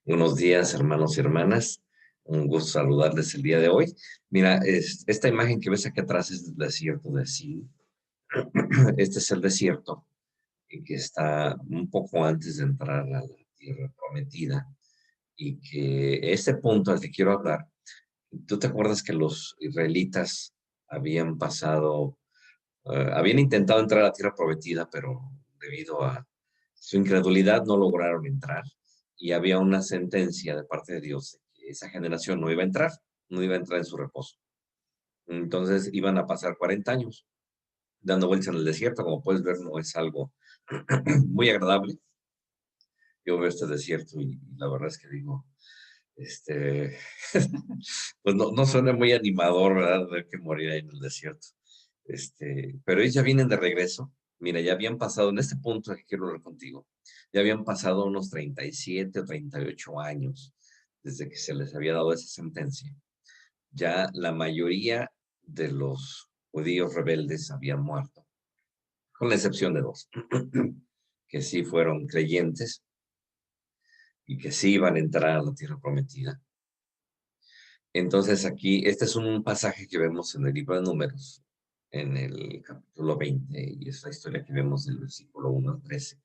Buenos días, hermanos y hermanas. Un gusto saludarles el día de hoy. Mira, esta imagen que ves aquí atrás es del desierto de Sin. Este es el desierto que está un poco antes de entrar a la tierra prometida y que este punto al que quiero hablar, ¿tú te acuerdas que los israelitas habían pasado, habían intentado entrar a la tierra prometida, pero debido a su incredulidad no lograron entrar? Y había una sentencia de parte de Dios de que esa generación no iba a entrar, no iba a entrar en su reposo. Entonces iban a pasar 40 años dando vueltas en el desierto. Como puedes ver, no es algo muy agradable. Yo veo este desierto y la verdad es que digo, este, pues no suena muy animador, ¿verdad? Ver que morir ahí en el desierto. Pero ellos ya vienen de regreso. Mira, ya habían pasado, en este punto que quiero hablar contigo, ya habían pasado unos 37 o 38 años desde que se les había dado esa sentencia. Ya la mayoría de los judíos rebeldes habían muerto, con la excepción de dos, que sí fueron creyentes y que sí iban a entrar a la tierra prometida. Entonces aquí, este es un pasaje que vemos en el libro de Números, en el capítulo 20, y es la historia que vemos del versículo 1 al 13.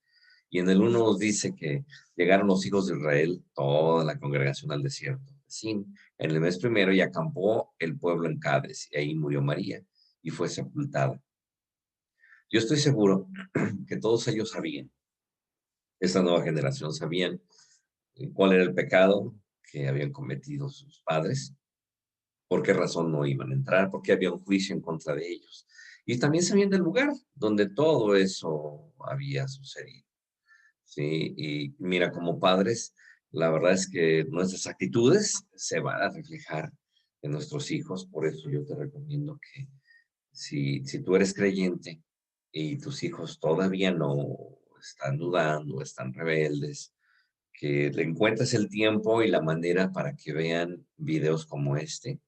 Y en el 1 nos dice que llegaron los hijos de Israel, toda la congregación al desierto de Sin, en el mes primero, y acampó el pueblo en Cades, y ahí murió María, y fue sepultada. Yo estoy seguro que todos ellos sabían, esta nueva generación sabían cuál era el pecado que habían cometido sus padres, por qué razón no iban a entrar, porque había un juicio en contra de ellos. Y también sabían del lugar donde todo eso había sucedido. Sí, y mira, como padres, la verdad es que nuestras actitudes se van a reflejar en nuestros hijos. Por eso yo te recomiendo que si tú eres creyente y tus hijos todavía no están dudando, están rebeldes, que le encuentres el tiempo y la manera para que vean videos como este,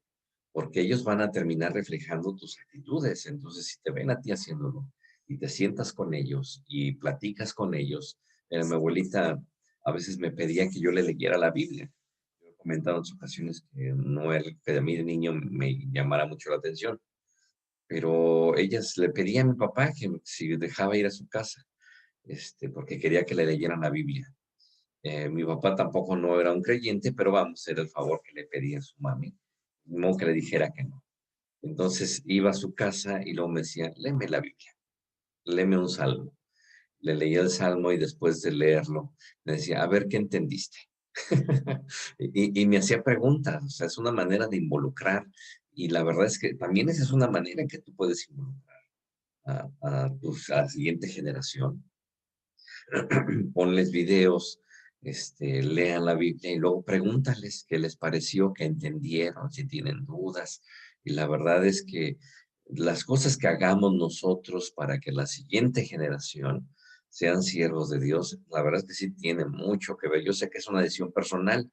porque ellos van a terminar reflejando tus actitudes. Entonces, si te ven a ti haciéndolo y te sientas con ellos y platicas con ellos, mi abuelita a veces me pedía que yo le leyera la Biblia. Yo he comentado en otras ocasiones que no era que a mí de niño me llamara mucho la atención, pero ellas le pedía a mi papá que si dejaba ir a su casa, porque quería que le leyeran la Biblia. Mi papá tampoco no era un creyente, pero vamos, era el favor que le pedía a su mami, no que le dijera que no. Entonces iba a su casa y luego me decía, léeme la Biblia, léeme un salmo. Le leía el salmo y después de leerlo me decía, a ver, ¿qué entendiste? y me hacía preguntas, o sea, es una manera de involucrar. Y la verdad es que también esa es una manera en que tú puedes involucrar a la siguiente generación. Ponles videos, lean la Biblia y luego pregúntales qué les pareció, qué entendieron, si tienen dudas. Y la verdad es que las cosas que hagamos nosotros para que la siguiente generación sean siervos de Dios, la verdad es que sí tiene mucho que ver. Yo sé que es una decisión personal,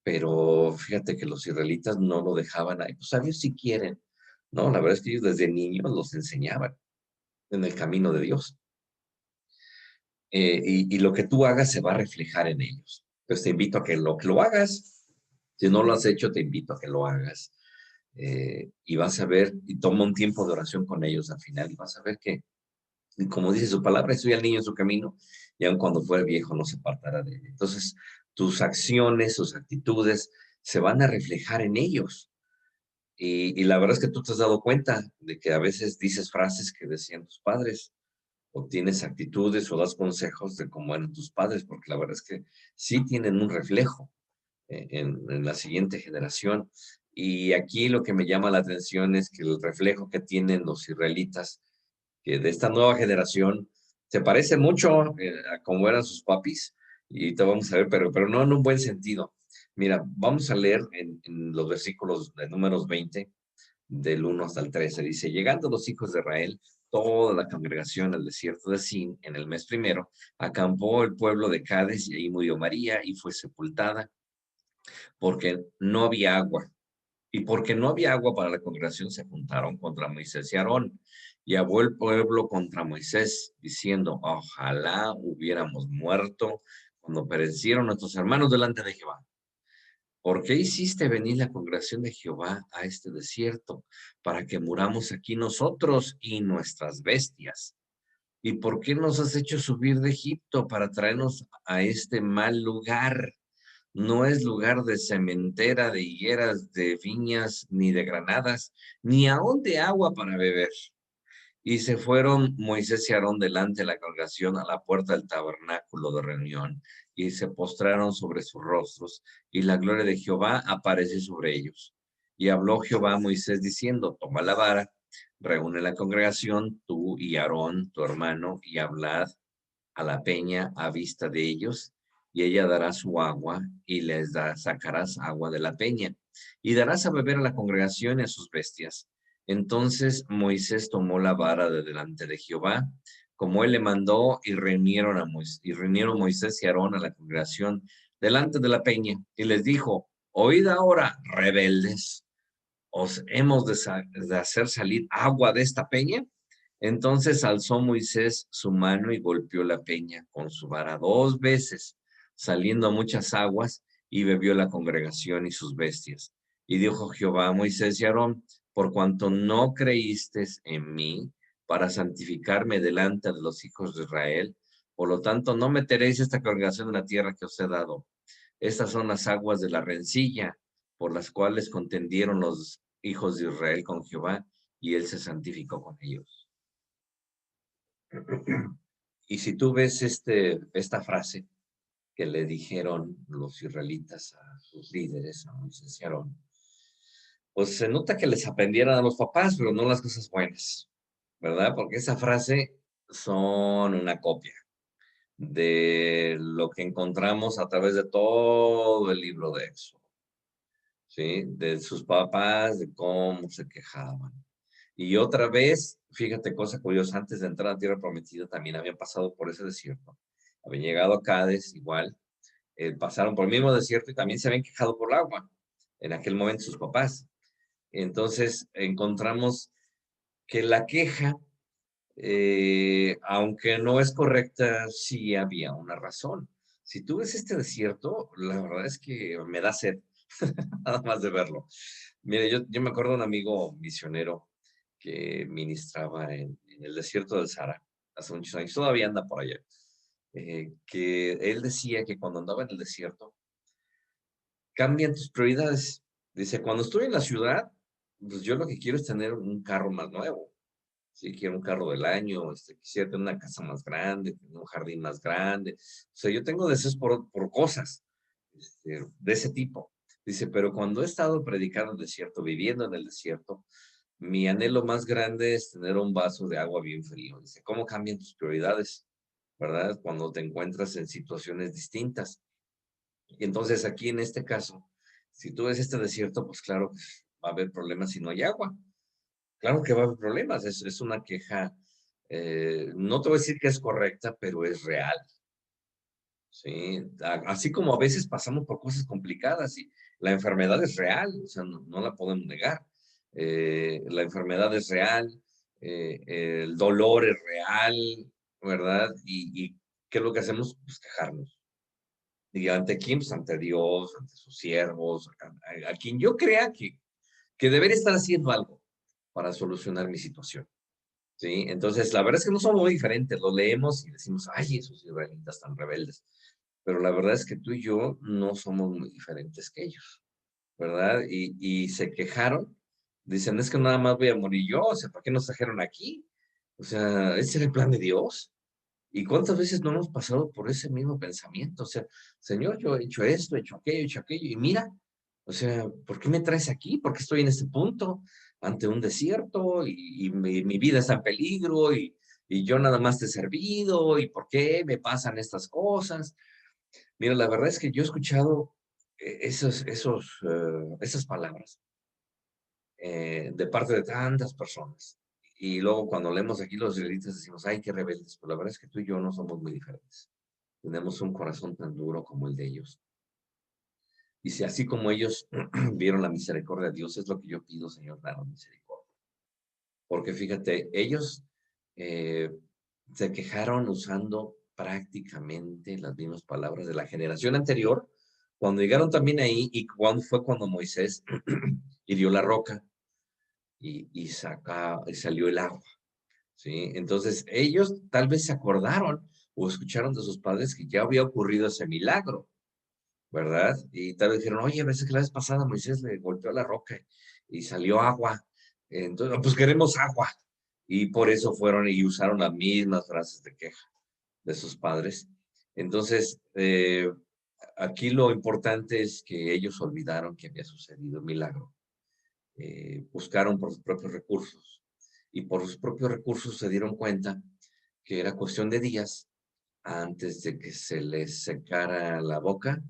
pero fíjate que los israelitas no lo dejaban ahí. Pues a ellos si quieren, ¿no? La verdad es que ellos desde niños los enseñaban en el camino de Dios. Y lo que tú hagas se va a reflejar en ellos. Entonces te invito a que lo hagas. Si no lo has hecho, te invito a que lo hagas. Y vas a ver, y toma un tiempo de oración con ellos al final, y vas a ver que, y como dice su palabra, estoy al niño en su camino, y aun cuando fuera viejo no se apartará de él. Entonces, tus acciones, tus actitudes, se van a reflejar en ellos. Y la verdad es que tú te has dado cuenta de que a veces dices frases que decían tus padres, o tienes actitudes o das consejos de cómo eran tus padres, porque la verdad es que sí tienen un reflejo en la siguiente generación. Y aquí lo que me llama la atención es que el reflejo que tienen los israelitas, que de esta nueva generación, se parece mucho a cómo eran sus papis, y te vamos a ver, pero no en un buen sentido. Mira, vamos a leer en los versículos de Números 20, del 1 hasta el 13. Dice, llegando los hijos de Israel, toda la congregación al desierto de Sin, en el mes primero, acampó el pueblo de Cades, y ahí murió María y fue sepultada, porque no había agua. Y porque no había agua para la congregación, se juntaron contra Moisés y Aarón. Y habló el pueblo contra Moisés, diciendo, ojalá hubiéramos muerto cuando perecieron nuestros hermanos delante de Jehová. ¿Por qué hiciste venir la congregación de Jehová a este desierto para que muramos aquí nosotros y nuestras bestias? ¿Y por qué nos has hecho subir de Egipto para traernos a este mal lugar? No es lugar de sementera, de higueras, de viñas, ni de granadas, ni aún de agua para beber. Y se fueron Moisés y Aarón delante de la congregación a la puerta del tabernáculo de reunión, y se postraron sobre sus rostros, y la gloria de Jehová apareció sobre ellos. Y habló Jehová a Moisés diciendo: toma la vara, reúne la congregación, tú y Aarón, tu hermano, y hablad a la peña a vista de ellos, y ella dará su agua, y sacarás agua de la peña, y darás a beber a la congregación y a sus bestias. Entonces Moisés tomó la vara de delante de Jehová, como él le mandó, y reunieron Moisés y Aarón a la congregación delante de la peña, y les dijo: oíd ahora, rebeldes, ¿os hemos de hacer salir agua de esta peña? Entonces alzó Moisés su mano y golpeó la peña con su vara 2 veces, saliendo muchas aguas, y bebió la congregación y sus bestias. Y dijo Jehová a Moisés y Aarón: por cuanto no creísteis en mí para santificarme delante de los hijos de Israel, por lo tanto no meteréis esta congregación en la tierra que os he dado. Estas son las aguas de la rencilla, por las cuales contendieron los hijos de Israel con Jehová, y él se santificó con ellos. Y si tú ves esta frase que le dijeron los israelitas a sus líderes, a Moisés y Aarón, pues se nota que les aprendieran a los papás, pero no las cosas buenas, ¿verdad? Porque esa frase son una copia de lo que encontramos a través de todo el libro de Éxodo, ¿sí? De sus papás, de cómo se quejaban. Y otra vez, fíjate, cosa curiosa, antes de entrar a la tierra prometida también habían pasado por ese desierto. Habían llegado a Cádiz, igual, pasaron por el mismo desierto y también se habían quejado por el agua, en aquel momento sus papás. Entonces encontramos que la queja, aunque no es correcta, sí había una razón. Si tú ves este desierto, la verdad es que me da sed, nada más de verlo. Mire, yo me acuerdo de un amigo misionero que ministraba en el desierto del Sahara hace muchos años, todavía anda por allá, que él decía que cuando andaba en el desierto, cambian tus prioridades. Dice: cuando estoy en la ciudad, pues yo lo que quiero es tener un carro más nuevo. Sí, quiero un carro del año, quisiera tener una casa más grande, tener un jardín más grande. O sea, yo tengo deseos por cosas de ese tipo. Dice: pero cuando he estado predicando en el desierto, viviendo en el desierto, mi anhelo más grande es tener un vaso de agua bien frío. Dice: ¿cómo cambian tus prioridades? ¿Verdad? Cuando te encuentras en situaciones distintas. Y entonces aquí en este caso, si tú ves este desierto, pues claro que va a haber problemas si no hay agua. Claro que va a haber problemas, es una queja, no te voy a decir que es correcta, pero es real, ¿sí? Así como a veces pasamos por cosas complicadas y la enfermedad es real, o sea, no la podemos negar. La enfermedad es real, el dolor es real, ¿verdad? Y ¿qué es lo que hacemos? Pues quejarnos. ¿Y ante quién? Pues ante Dios, ante sus siervos, a quien yo crea que debería estar haciendo algo para solucionar mi situación. ¿Sí? Entonces, la verdad es que no somos muy diferentes, lo leemos y decimos: ay, esos israelitas tan rebeldes. Pero la verdad es que tú y yo no somos muy diferentes que ellos, ¿verdad? Y se quejaron, dicen: es que nada más voy a morir yo, o sea, ¿para qué nos trajeron aquí? O sea, ese era el plan de Dios. ¿Y cuántas veces no hemos pasado por ese mismo pensamiento? O sea, Señor, yo he hecho esto, he hecho aquello, y mira, o sea, ¿por qué me traes aquí? ¿Por qué estoy en este punto, ante un desierto, y mi vida está en peligro, y yo nada más te he servido, y por qué me pasan estas cosas? Mira, la verdad es que yo he escuchado esas palabras de parte de tantas personas. Y luego cuando leemos aquí los israelitas decimos: ay, qué rebeldes. Pero la verdad es que tú y yo no somos muy diferentes. Tenemos un corazón tan duro como el de ellos. Y si así como ellos vieron la misericordia de Dios, es lo que yo pido, Señor, danos misericordia. Porque fíjate, ellos eh, se quejaron usando prácticamente las mismas palabras de la generación anterior, cuando llegaron también ahí, y cuando Moisés hirió la roca y salió el agua, ¿sí? Entonces, ellos tal vez se acordaron o escucharon de sus padres que ya había ocurrido ese milagro, ¿verdad? Y tal vez dijeron, oye, a veces que la vez pasada Moisés le golpeó la roca y salió agua. Entonces, pues queremos agua. Y por eso fueron y usaron las mismas frases de queja de sus padres. Entonces, aquí lo importante es que ellos olvidaron que había sucedido un milagro. Buscaron por sus propios recursos y por sus propios recursos se dieron cuenta que era cuestión de días antes de que se les secara la boca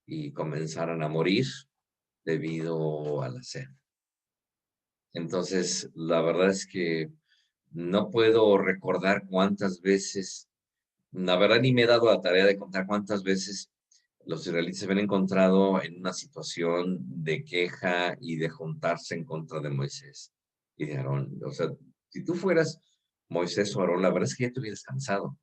y comenzaran a morir debido a la sed. Entonces, la verdad es que no puedo recordar cuántas veces, la verdad ni me he dado la tarea de contar cuántas veces los israelitas se habían encontrado en una situación de queja y de juntarse en contra de Moisés y de Aarón. O sea, si tú fueras Moisés o Aarón, la verdad es que ya te hubieras cansado.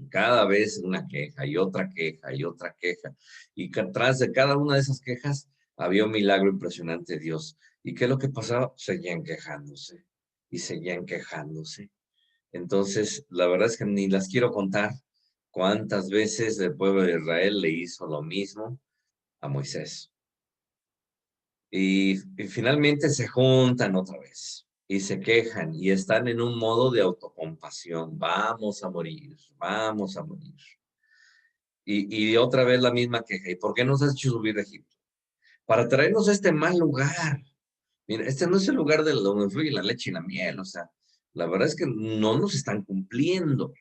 Cada vez una queja y otra queja y otra queja. Y que atrás de cada una de esas quejas había un milagro impresionante de Dios. ¿Y qué es lo que pasaba? Seguían quejándose y seguían quejándose. Entonces, la verdad es que ni las quiero contar cuántas veces el pueblo de Israel le hizo lo mismo a Moisés. Y finalmente se juntan otra vez y se quejan y están en un modo de autocompasión. Vamos a morir, vamos a morir. Y otra vez la misma queja. ¿Y por qué nos has hecho subir de Egipto? Para traernos a este mal lugar. Mira, este no es el lugar de donde fluye la leche y la miel. O sea, la verdad es que no nos están cumpliendo.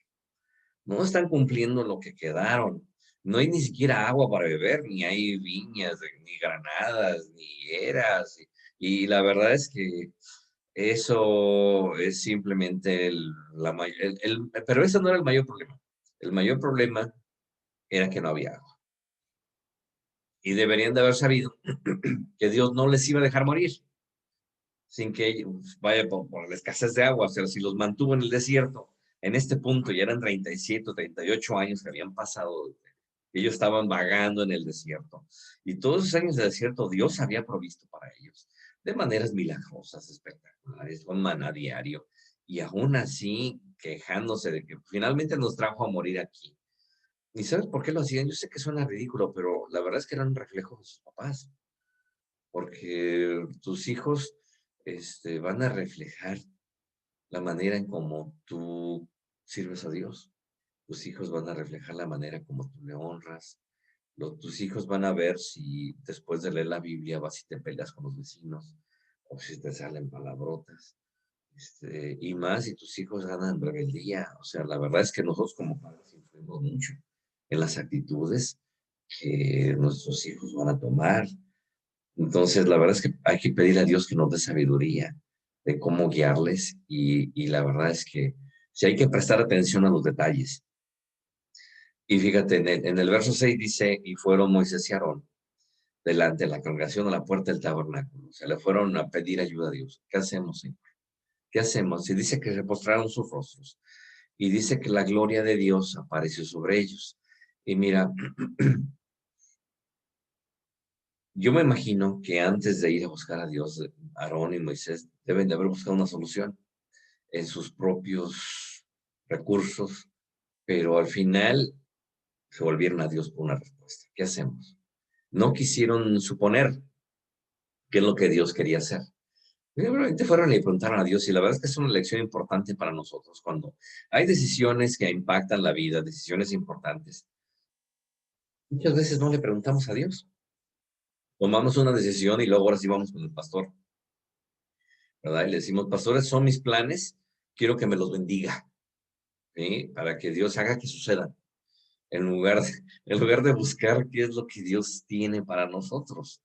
No están cumpliendo lo que quedaron. No hay ni siquiera agua para beber, ni hay viñas, ni granadas, ni eras. Y la verdad es que eso es simplemente pero ese no era el mayor problema. El mayor problema era que no había agua. Y deberían de haber sabido que Dios no les iba a dejar morir sin que ellos, vaya por la escasez de agua, o sea, si los mantuvo en el desierto, en este punto ya eran 37 o 38 años que habían pasado, ellos estaban vagando en el desierto. Y todos esos años de desierto Dios había provisto para ellos, de maneras milagrosas, espectaculares, con maná diario, y aún así quejándose de que finalmente nos trajo a morir aquí. ¿Y sabes por qué lo hacían? Yo sé que suena ridículo, pero la verdad es que eran un reflejo de sus papás, porque tus hijos van a reflejar la manera en cómo tú sirves a Dios. Tus hijos van a reflejar la manera como tú le honras. Tus hijos van a ver si después de leer la Biblia vas y te peleas con los vecinos o si te salen palabrotas. Y más si tus hijos ganan rebeldía. O sea, la verdad es que nosotros como padres influimos mucho en las actitudes que nuestros hijos van a tomar. Entonces, la verdad es que hay que pedir a Dios que nos dé sabiduría de cómo guiarles y la verdad es que sí hay que prestar atención a los detalles. Y fíjate, en el verso 6 dice, y fueron Moisés y Aarón delante de la congregación a la puerta del tabernáculo. O sea, le fueron a pedir ayuda a Dios. ¿Qué hacemos, Señor? ¿Qué hacemos? Y dice que se postraron sus rostros. Y dice que la gloria de Dios apareció sobre ellos. Y mira, yo me imagino que antes de ir a buscar a Dios, Aarón y Moisés deben de haber buscado una solución en sus propios recursos, pero al final se volvieron a Dios por una respuesta. ¿Qué hacemos? No quisieron suponer qué es lo que Dios quería hacer. Simplemente fueron y le preguntaron a Dios y la verdad es que es una lección importante para nosotros cuando hay decisiones que impactan la vida, decisiones importantes. Muchas veces no le preguntamos a Dios. Tomamos una decisión y luego ahora sí vamos con el pastor, ¿verdad? Y le decimos, pastores, son mis planes, quiero que me los bendiga, ¿sí? Para que Dios haga que sucedan, en lugar de buscar qué es lo que Dios tiene para nosotros.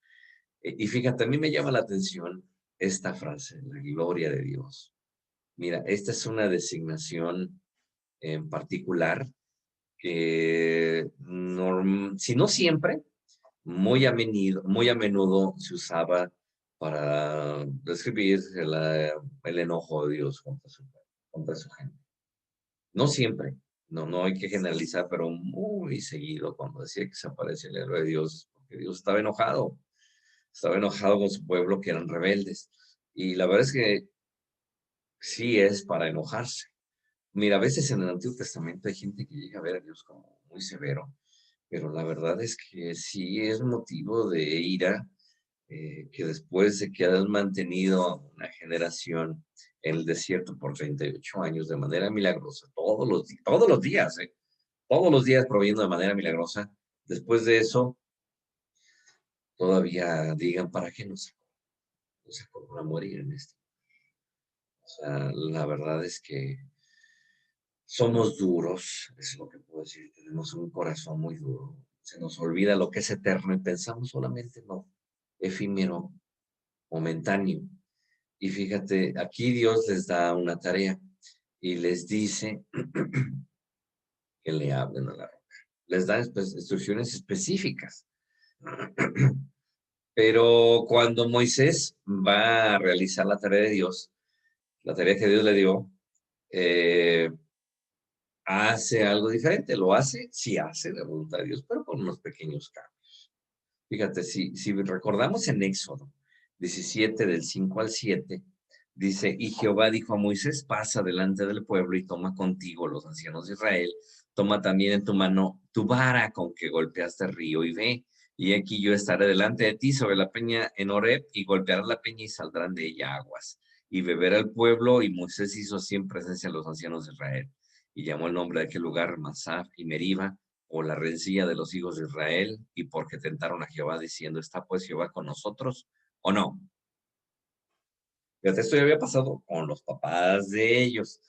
Y fíjate, a mí me llama la atención esta frase, la gloria de Dios. Mira, esta es una designación en particular que, si no siempre, muy a menudo se usaba para describir el enojo de Dios contra su gente. No siempre. No hay que generalizar, pero muy seguido cuando decía que se aparece el héroe de Dios, porque Dios estaba enojado con su pueblo que eran rebeldes. Y la verdad es que sí es para enojarse. Mira, a veces en el Antiguo Testamento hay gente que llega a ver a Dios como muy severo, pero la verdad es que sí es motivo de ira, que después de que has mantenido a una generación en el desierto por 38 años de manera milagrosa, todos los días, todos los días proveyendo de manera milagrosa, después de eso todavía digan, ¿para qué nos sacó para morir en esto? O sea, la verdad es que somos duros, es lo que puedo decir, tenemos un corazón muy duro. Se nos olvida lo que es eterno y pensamos solamente en lo efímero, momentáneo. Y fíjate, aquí Dios les da una tarea y les dice que le hablen a la roca. Les da instrucciones específicas. Pero cuando Moisés va a realizar la tarea de Dios, la tarea que Dios le dio, eh, hace algo diferente. Lo hace, sí hace la voluntad de Dios, pero con unos pequeños cambios. Fíjate, si recordamos en Éxodo 17, del 5 al 7, dice, y Jehová dijo a Moisés, pasa delante del pueblo y toma contigo los ancianos de Israel, toma también en tu mano tu vara con que golpeaste el río y ve, y aquí yo estaré delante de ti sobre la peña en Horeb, y golpearás la peña y saldrán de ella aguas. Y beberá el pueblo, y Moisés hizo así en presencia de los ancianos de Israel. Y llamó el nombre de aquel lugar Masah y Meriba, o la rencilla de los hijos de Israel, y porque tentaron a Jehová diciendo, ¿está pues Jehová con nosotros o no? Fíjate, esto ya había pasado con los papás de ellos.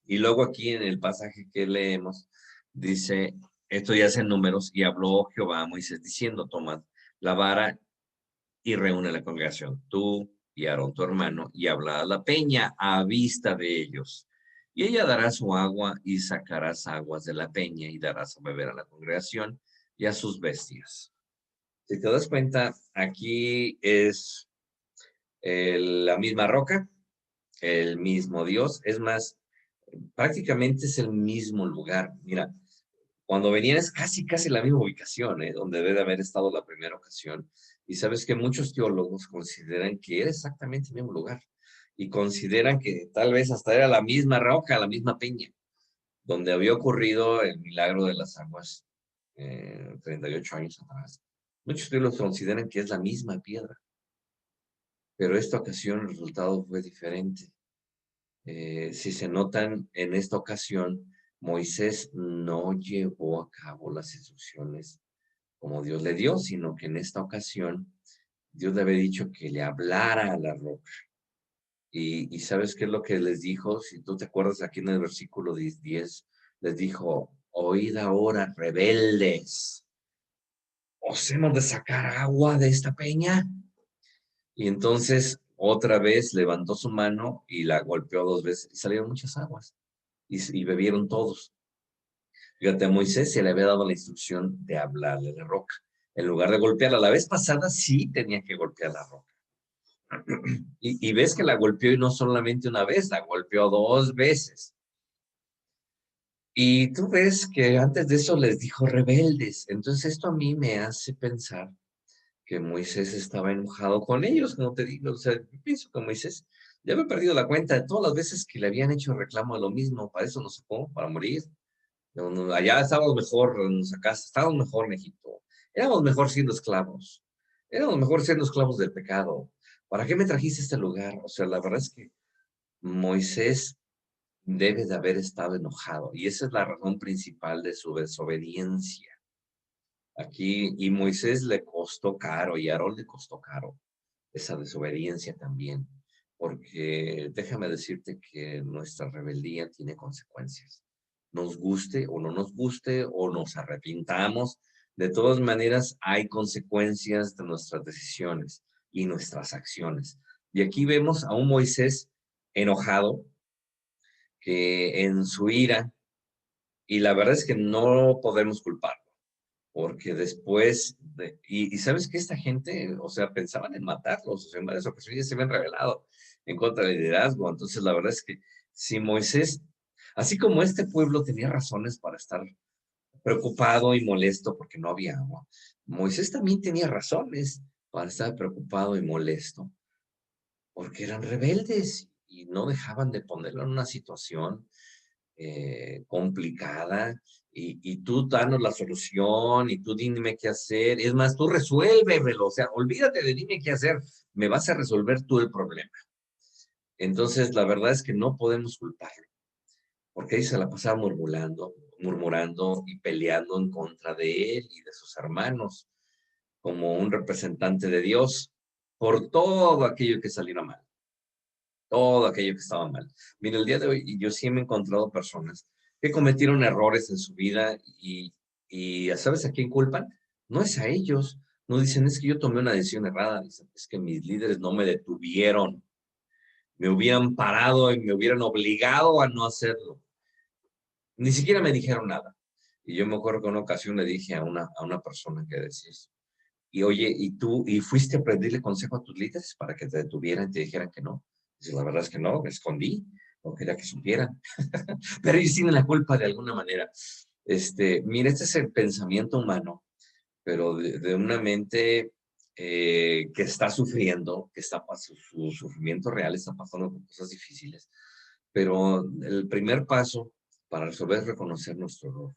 Y luego aquí en el pasaje que leemos, dice, esto ya es en Números, y habló Jehová a Moisés diciendo, toma la vara y reúne la congregación, tú y Aarón tu hermano, y habla a la peña a vista de ellos. Y ella dará su agua y sacarás aguas de la peña y darás a beber a la congregación y a sus bestias. Si te das cuenta, aquí es la misma roca, el mismo Dios. Es más, prácticamente es el mismo lugar. Mira, cuando venían es casi la misma ubicación, donde debe de haber estado la primera ocasión. Y sabes que muchos teólogos consideran que era exactamente el mismo lugar. Y consideran que tal vez hasta era la misma roca, la misma peña, donde había ocurrido el milagro de las aguas 38 años atrás. Muchos teólogos consideran que es la misma piedra, pero esta ocasión el resultado fue diferente. Si se notan, en esta ocasión, Moisés no llevó a cabo las instrucciones como Dios le dio, sino que en esta ocasión Dios le había dicho que le hablara a la roca. Y ¿sabes qué es lo que les dijo? Si tú te acuerdas aquí en el versículo 10, les dijo, oíd ahora, rebeldes, ¿os hemos de sacar agua de esta peña? Y entonces otra vez levantó su mano y la golpeó 2 veces y salieron muchas aguas y bebieron todos. Fíjate, a Moisés se le había dado la instrucción de hablarle a la roca. En lugar de golpearla, la vez pasada sí tenía que golpear la roca. Y ves que la golpeó y no solamente una vez, la golpeó 2 veces. Y tú ves que antes de eso les dijo rebeldes. Entonces esto a mí me hace pensar que Moisés estaba enojado con ellos, como te digo. O sea, yo pienso que Moisés ya había perdido la cuenta de todas las veces que le habían hecho reclamo de lo mismo. Para eso nos sacó, para morir. Allá estábamos mejor, acá estábamos mejor en Egipto. Éramos mejor siendo esclavos. Éramos mejor siendo esclavos del pecado. ¿Para qué me trajiste a este lugar? O sea, la verdad es que Moisés debe de haber estado enojado. Y esa es la razón principal de su desobediencia. Aquí, y Moisés le costó caro, y a Aarón le costó caro esa desobediencia también. Porque déjame decirte que nuestra rebeldía tiene consecuencias. Nos guste o no nos guste, o nos arrepintamos, de todas maneras hay consecuencias de nuestras decisiones y nuestras acciones. Y aquí vemos a un Moisés enojado, que en su ira, y la verdad es que no podemos culparlo, porque después, y sabes que esta gente, o sea, pensaban en matarlos, o sea, en varias ocasiones ya se habían rebelado en contra del liderazgo. Entonces la verdad es que si Moisés Así como este pueblo tenía razones para estar preocupado y molesto porque no había agua, Moisés también tenía razones para estar preocupado y molesto porque eran rebeldes y no dejaban de ponerlo en una situación complicada y tú danos la solución y tú dime qué hacer. Es más, tú resuélvemelo, o sea, olvídate de dime qué hacer, me vas a resolver tú el problema. Entonces, la verdad es que no podemos culparlo, porque ahí se la pasaba murmurando y peleando en contra de él y de sus hermanos, como un representante de Dios, por todo aquello que saliera mal, todo aquello que estaba mal. Mira, el día de hoy yo sí me he encontrado personas que cometieron errores en su vida y ¿sabes a quién culpan? No es a ellos, no dicen es que yo tomé una decisión errada, dicen es que mis líderes no me detuvieron, me hubieran parado y me hubieran obligado a no hacerlo. Ni siquiera me dijeron nada. Y yo me acuerdo que en una ocasión le dije a una persona que decía eso. Y oye, ¿y tú fuiste a pedirle consejo a tus líderes para que te detuvieran y te dijeran que no? Dice, la verdad es que no, me escondí, no quería que supieran. Pero ellos tienen la culpa de alguna manera. Mira, este es el pensamiento humano, pero de una mente que está sufriendo, que está su sufrimiento real, está pasando por cosas difíciles. Pero el primer paso para resolver es reconocer nuestro error,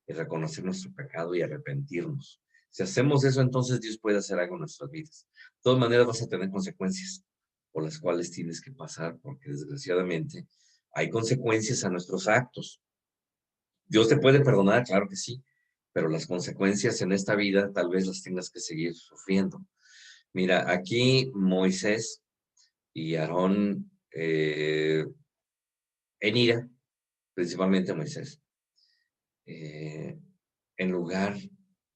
y reconocer nuestro pecado y arrepentirnos. Si hacemos eso, entonces Dios puede hacer algo en nuestras vidas. De todas maneras vas a tener consecuencias por las cuales tienes que pasar, porque desgraciadamente hay consecuencias a nuestros actos. Dios te puede perdonar, claro que sí, pero las consecuencias en esta vida tal vez las tengas que seguir sufriendo. Mira, aquí Moisés y Aarón en ira, principalmente Moisés, eh, en lugar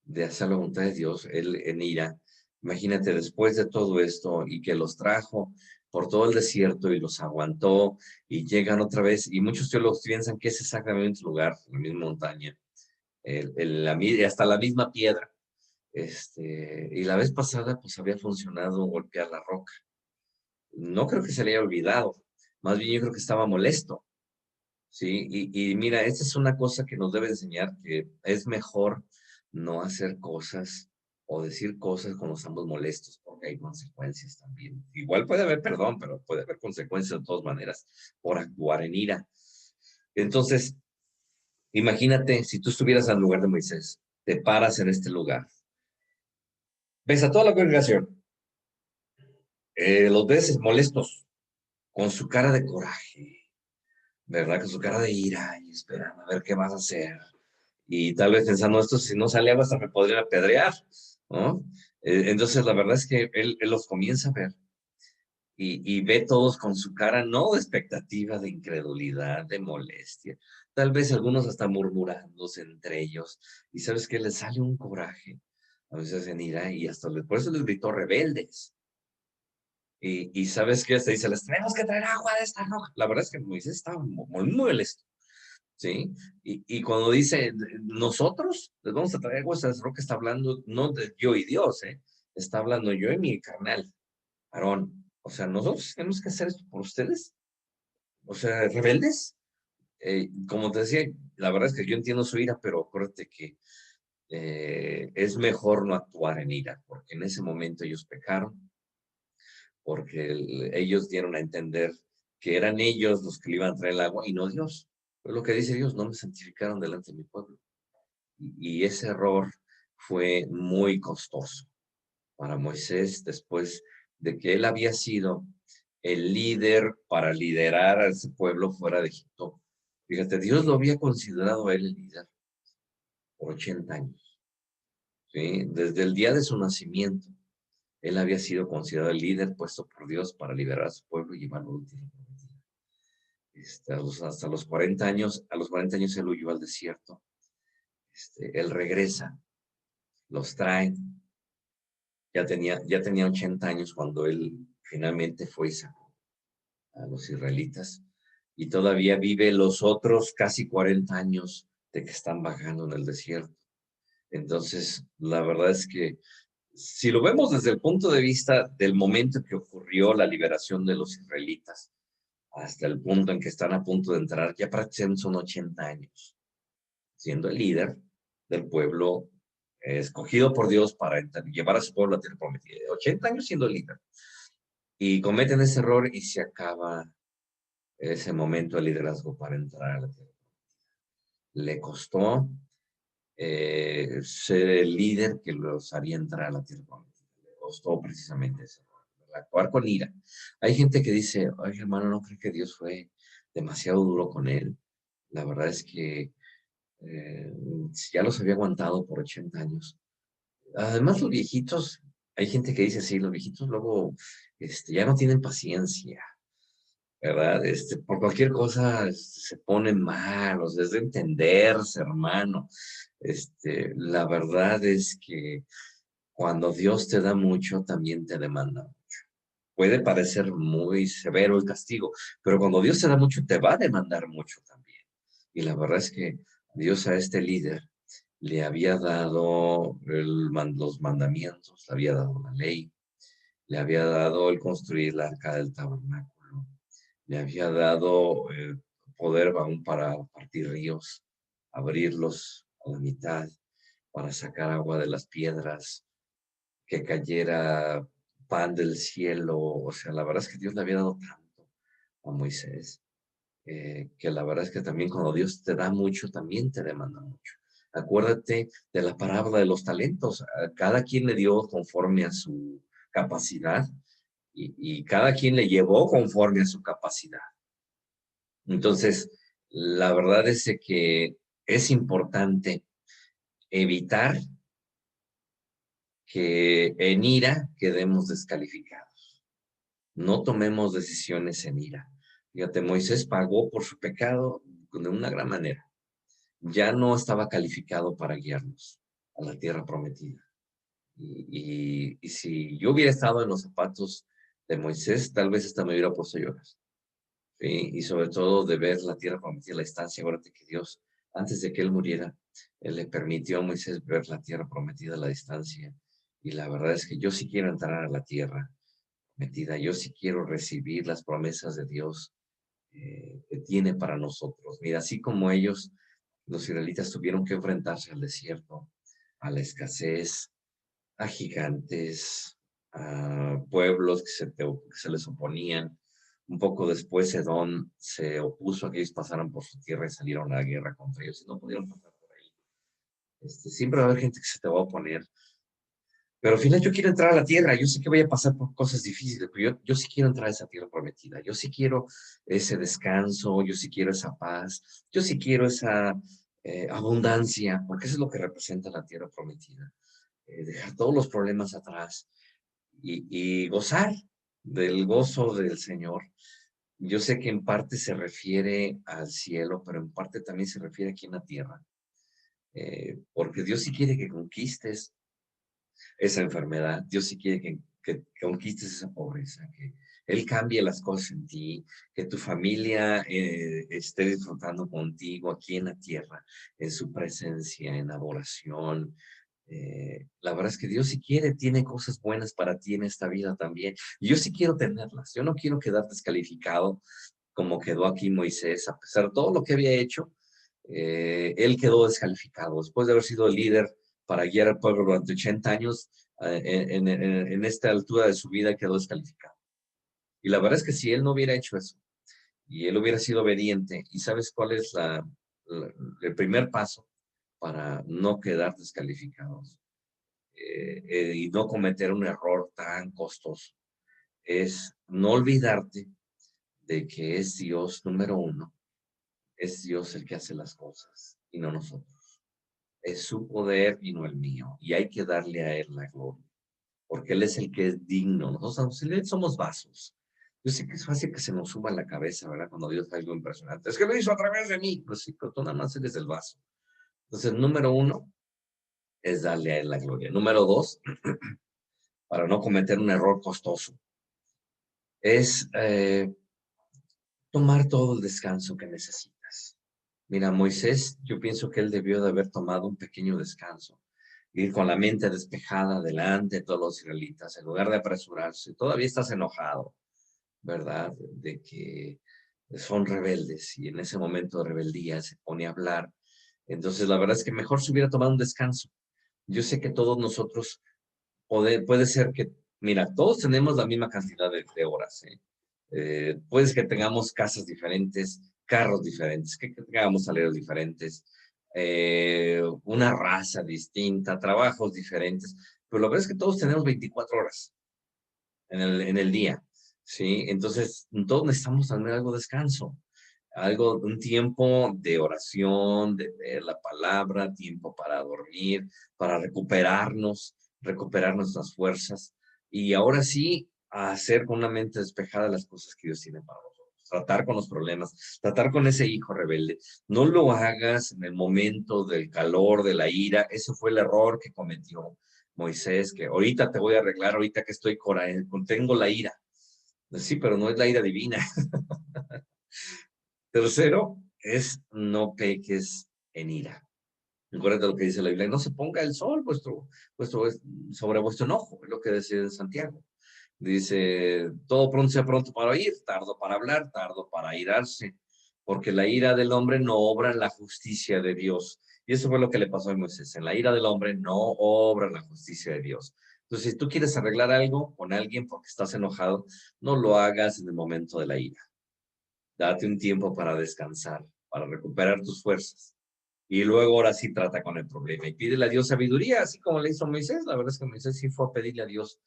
de hacer la voluntad de Dios, él en ira, imagínate después de todo esto y que los trajo por todo el desierto y los aguantó y llegan otra vez, y muchos teólogos piensan que es exactamente el lugar, la misma montaña, hasta la misma piedra. Y la vez pasada pues había funcionado golpear la roca. No creo que se le haya olvidado, más bien yo creo que estaba molesto. Sí, y mira, esta es una cosa que nos debe enseñar que es mejor no hacer cosas o decir cosas cuando estamos molestos, porque hay consecuencias también. Igual puede haber perdón, pero puede haber consecuencias de todas maneras por actuar en ira. Entonces, imagínate si tú estuvieras al lugar de Moisés, te paras en este lugar, ves a toda la congregación, los ves molestos, con su cara de coraje, ¿verdad? Con su cara de ira y esperando a ver qué vas a hacer. Y tal vez pensando esto, si no sale agua hasta me podrían apedrear, ¿no? Entonces la verdad es que él los comienza a ver y ve todos con su cara, no de expectativa, de incredulidad, de molestia, tal vez algunos hasta murmurándose entre ellos, y sabes que les sale un coraje, a veces en ira, y hasta por eso les gritó rebeldes, y sabes que hasta dice, les tenemos que traer agua de esta roca. La verdad es que Moisés estaba muy molesto. ¿Sí? Y cuando dice, nosotros les vamos a traer agua, esa roca está hablando no de yo y Dios, ¿eh? Está hablando yo y mi carnal, Aarón. O sea, nosotros tenemos que hacer esto por ustedes. O sea, rebeldes. Como te decía, la verdad es que yo entiendo su ira, pero acuérdate que es mejor no actuar en ira, porque en ese momento ellos pecaron, porque ellos dieron a entender que eran ellos los que le iban a traer el agua y no Dios. Pues lo que dice Dios, no me santificaron delante de mi pueblo. Y ese error fue muy costoso para Moisés después de que él había sido el líder para liderar a ese pueblo fuera de Egipto. Fíjate, Dios lo había considerado a él el líder por 80 años, ¿sí? Desde el día de su nacimiento, él había sido considerado el líder puesto por Dios para liberar a su pueblo y llevarlo a la tierra prometida. Hasta los 40 años, a los 40 años él huyó al desierto. Él regresa, los trae, ya tenía 80 años cuando él finalmente fue y sacó a los israelitas y todavía vive los otros casi 40 años de que están vagando en el desierto. Entonces, la verdad es que si lo vemos desde el punto de vista del momento que ocurrió la liberación de los israelitas, hasta el punto en que están a punto de entrar, ya prácticamente son 80 años, siendo el líder del pueblo escogido por Dios para llevar a su pueblo a la tierra prometida. 80 años siendo el líder. Y cometen ese error y se acaba ese momento de liderazgo para entrar a la tierra. Le costó ser el líder que los haría entrar a la tierra prometida. Le costó precisamente eso, actuar con ira. Hay gente que dice, ay hermano, ¿no cree que Dios fue demasiado duro con él? La verdad es que si ya los había aguantado por 80 años. Además, los viejitos, hay gente que dice, sí, los viejitos luego ya no tienen paciencia, ¿verdad? Por cualquier cosa se ponen malos, es de entenderse, hermano. La verdad es que cuando Dios te da mucho, también te demanda mucho. Puede parecer muy severo el castigo, pero cuando Dios te da mucho, te va a demandar mucho también. Y la verdad es que Dios a este líder le había dado los mandamientos, le había dado la ley, le había dado el construir la arca del tabernáculo, le había dado poder aún para partir ríos, abrirlos a la mitad, para sacar agua de las piedras, que cayera pan del cielo. O sea, la verdad es que Dios le había dado tanto a Moisés, que la verdad es que también cuando Dios te da mucho, también te demanda mucho. Acuérdate de la parábola de los talentos. A cada quien le dio conforme a su capacidad y cada quien le llevó conforme a su capacidad. Entonces, la verdad es que es importante evitar que en ira quedemos descalificados. No tomemos decisiones en ira. Fíjate, Moisés pagó por su pecado de una gran manera. Ya no estaba calificado para guiarnos a la tierra prometida. Y si yo hubiera estado en los zapatos de Moisés, tal vez hasta me hubiera puesto a llorar. ¿Sí? Y sobre todo de ver la tierra prometida, la estancia. Acuérdate que Dios, antes de que él muriera, él le permitió a Moisés ver la tierra prometida a la distancia. Y la verdad es que yo sí quiero entrar a la tierra prometida. Yo sí quiero recibir las promesas de Dios que tiene para nosotros. Mira, así como ellos, los israelitas tuvieron que enfrentarse al desierto, a la escasez, a gigantes, a pueblos que se les oponían. Un poco después, Edom se opuso a que ellos pasaran por su tierra y salieron a la guerra contra ellos y no pudieron pasar por ahí. Siempre va a haber gente que se te va a oponer, pero al final yo quiero entrar a la tierra. Yo sé que voy a pasar por cosas difíciles, pero yo sí quiero entrar a esa tierra prometida. Yo sí quiero ese descanso, yo sí quiero esa paz, yo sí quiero esa abundancia, porque eso es lo que representa la tierra prometida. Dejar todos los problemas atrás y gozar del gozo del Señor. Yo sé que en parte se refiere al cielo, pero en parte también se refiere aquí en la tierra, porque Dios sí quiere que conquistes esa enfermedad, Dios sí quiere que conquistes esa pobreza, que Él cambie las cosas en ti, que tu familia esté disfrutando contigo aquí en la tierra, en su presencia, en adoración. La verdad es que Dios si quiere, tiene cosas buenas para ti en esta vida también. Y yo sí quiero tenerlas. Yo no quiero quedar descalificado como quedó aquí Moisés, a pesar de todo lo que había hecho. Él quedó descalificado después de haber sido el líder para guiar al pueblo durante 80 años. En esta altura de su vida quedó descalificado. Y la verdad es que si él no hubiera hecho eso y él hubiera sido obediente, ¿y sabes cuál es el primer paso para no quedar descalificados? Y no cometer un error tan costoso. Es no olvidarte de que es Dios número uno, es Dios el que hace las cosas y no nosotros. Es su poder y no el mío. Y hay que darle a Él la gloria, porque Él es el que es digno. Nosotros somos vasos. Yo sé que es fácil que se nos suba a la cabeza, ¿verdad? Cuando Dios hace algo impresionante. Es que lo hizo a través de mí. Pues sí, pero tú nada más eres el vaso. Entonces, número uno es darle a Él la gloria. Número dos, para no cometer un error costoso, es tomar todo el descanso que necesitas. Mira, Moisés, yo pienso que él debió de haber tomado un pequeño descanso, ir con la mente despejada delante de todos los israelitas, en lugar de apresurarse. Todavía estás enojado, ¿verdad? De que son rebeldes y en ese momento de rebeldía se pone a hablar. Entonces, la verdad es que mejor se hubiera tomado un descanso. Yo sé que todos nosotros puede ser que, mira, todos tenemos la misma cantidad de horas, ¿eh? Puede que tengamos casas diferentes, carros diferentes, que tengamos salarios diferentes, una raza distinta, trabajos diferentes, pero la verdad es que todos tenemos 24 horas en el día, ¿sí? Entonces, todos necesitamos también algo de descanso, algo, un tiempo de oración, de leer la palabra, tiempo para dormir, para recuperar nuestras fuerzas y ahora sí hacer con una mente despejada las cosas que Dios tiene para nosotros. Tratar con los problemas, tratar con ese hijo rebelde. No lo hagas en el momento del calor, de la ira. Ese fue el error que cometió Moisés, que ahorita te voy a arreglar, ahorita que contengo la ira. Sí, pero no es la ira divina. Tercero es no peques en ira. Recuerda lo que dice la Biblia, no se ponga el sol sobre vuestro enojo, es lo que dice Santiago. Dice, todo pronto sea pronto para oír, tardo para hablar, tardo para irarse, porque la ira del hombre no obra la justicia de Dios. Y eso fue lo que le pasó a Moisés. En la ira del hombre no obra la justicia de Dios. Entonces, si tú quieres arreglar algo con alguien porque estás enojado, no lo hagas en el momento de la ira. Date un tiempo para descansar, para recuperar tus fuerzas. Y luego ahora sí trata con el problema y pídele a Dios sabiduría, así como le hizo Moisés. La verdad es que Moisés sí fue a pedirle a Dios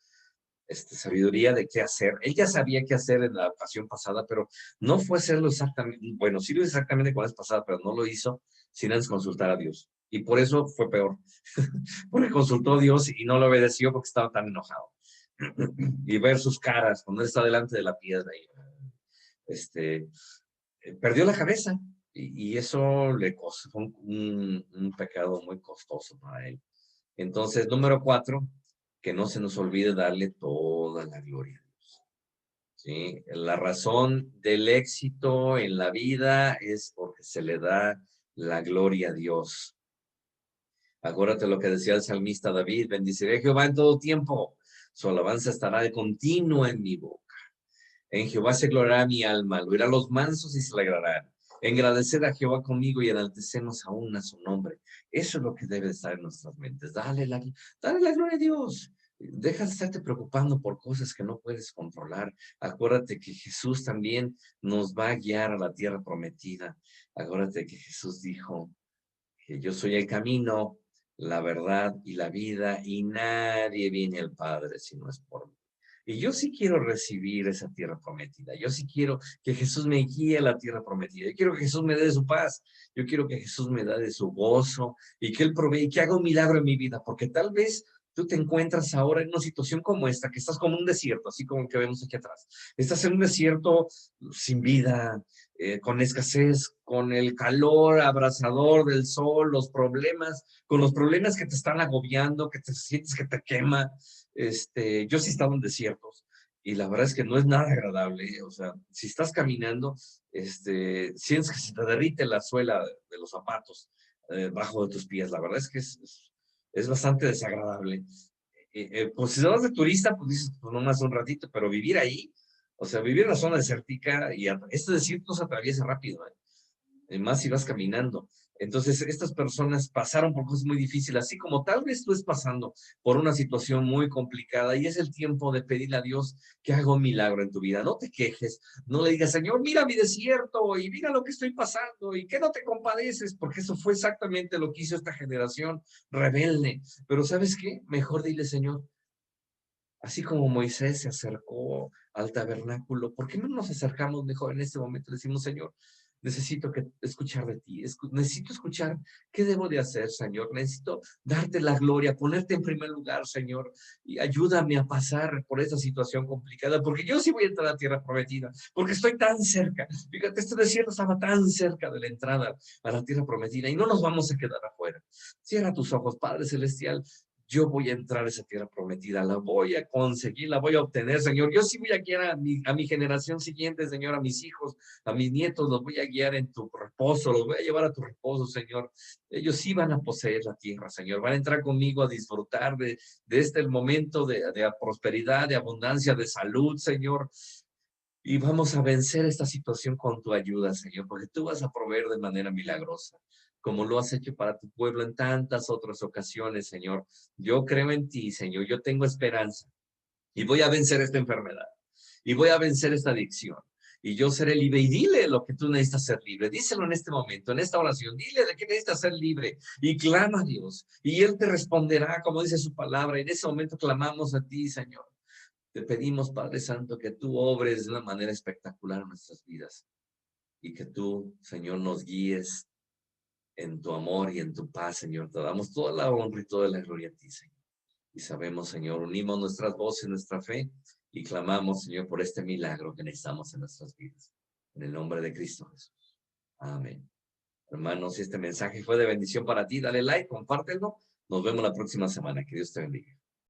sabiduría de qué hacer. Él ya sabía qué hacer en la ocasión pasada, pero no fue hacerlo exactamente, bueno, sí lo hizo exactamente con la vez pasada, pero no lo hizo sin antes consultar a Dios. Y por eso fue peor, porque consultó a Dios y no lo obedeció porque estaba tan enojado. Y ver sus caras cuando él está delante de la piedra y este, perdió la cabeza y eso le costó un pecado muy costoso para él. Entonces, número 4, que no se nos olvide darle toda la gloria a Dios. ¿Sí? La razón del éxito en la vida es porque se le da la gloria a Dios. Acuérdate lo que decía el salmista David, bendiciré a Jehová en todo tiempo, su alabanza estará de continuo en mi boca. En Jehová se gloriará mi alma, lo oirán los mansos y se alegrarán. Engrandecer a Jehová conmigo y enaltecemos aún a su nombre. Eso es lo que debe estar en nuestras mentes. Dale la gloria a Dios. Deja de estarte preocupando por cosas que no puedes controlar. Acuérdate que Jesús también nos va a guiar a la tierra prometida. Acuérdate que Jesús dijo que yo soy el camino, la verdad y la vida, y nadie viene al Padre si no es por mí. Y yo sí quiero recibir esa tierra prometida. Yo sí quiero que Jesús me guíe a la tierra prometida. Yo quiero que Jesús me dé de su paz. Yo quiero que Jesús me dé de su gozo y que Él provee y que haga un milagro en mi vida. Porque tal vez tú te encuentras ahora en una situación como esta, que estás como un desierto, así como el que vemos aquí atrás. Estás en un desierto sin vida, con escasez, con el calor abrasador del sol, los problemas, con los problemas que te están agobiando, que te sientes que te quema. Yo sí he estado en desiertos y la verdad es que no es nada agradable. O sea, si estás caminando, sientes que se te derrite la suela de los zapatos bajo de tus pies. La verdad es que es bastante desagradable. Pues si vas de turista, pues dices, pues nomás un ratito, pero vivir ahí, o sea, vivir en la zona desértica y este desierto se atraviesa rápido, ¿eh? Más si vas caminando. Entonces, estas personas pasaron por cosas muy difíciles, así como tal vez tú estés pasando por una situación muy complicada y es el tiempo de pedirle a Dios que haga un milagro en tu vida. No te quejes, no le digas, Señor, mira mi desierto y mira lo que estoy pasando y que no te compadeces, porque eso fue exactamente lo que hizo esta generación rebelde. Pero ¿sabes qué? Mejor dile, Señor, así como Moisés se acercó al tabernáculo, ¿por qué no nos acercamos mejor en este momento? Decimos, Señor, necesito escuchar de ti, necesito escuchar qué debo de hacer, Señor. Necesito darte la gloria, ponerte en primer lugar, Señor, y ayúdame a pasar por esta situación complicada, porque yo sí voy a entrar a la tierra prometida, porque estoy tan cerca. Fíjate, este desierto estaba tan cerca de la entrada a la tierra prometida y no nos vamos a quedar afuera. Cierra tus ojos, Padre Celestial. Yo voy a entrar a esa tierra prometida, la voy a conseguir, la voy a obtener, Señor. Yo sí voy a guiar a mi generación siguiente, Señor, a mis hijos, a mis nietos, los voy a guiar en tu reposo, los voy a llevar a tu reposo, Señor. Ellos sí van a poseer la tierra, Señor. Van a entrar conmigo a disfrutar de este momento de prosperidad, de abundancia, de salud, Señor. Y vamos a vencer esta situación con tu ayuda, Señor, porque tú vas a proveer de manera milagrosa, como lo has hecho para tu pueblo en tantas otras ocasiones, Señor. Yo creo en ti, Señor, yo tengo esperanza y voy a vencer esta enfermedad y voy a vencer esta adicción. Y yo seré libre. Y dile lo que tú necesitas ser libre. Díselo en este momento, en esta oración. Dile de que necesitas ser libre. Y clama a Dios. Y Él te responderá, como dice su palabra. Y en ese momento clamamos a ti, Señor. Te pedimos, Padre Santo, que tú obres de una manera espectacular en nuestras vidas. Y que tú, Señor, nos guíes en tu amor y en tu paz, Señor. Te damos toda la honra y toda la gloria a ti, Señor. Y sabemos, Señor, unimos nuestras voces, nuestra fe y clamamos, Señor, por este milagro que necesitamos en nuestras vidas. En el nombre de Cristo Jesús. Amén. Hermanos, si este mensaje fue de bendición para ti, dale like, compártelo. Nos vemos la próxima semana. Que Dios te bendiga.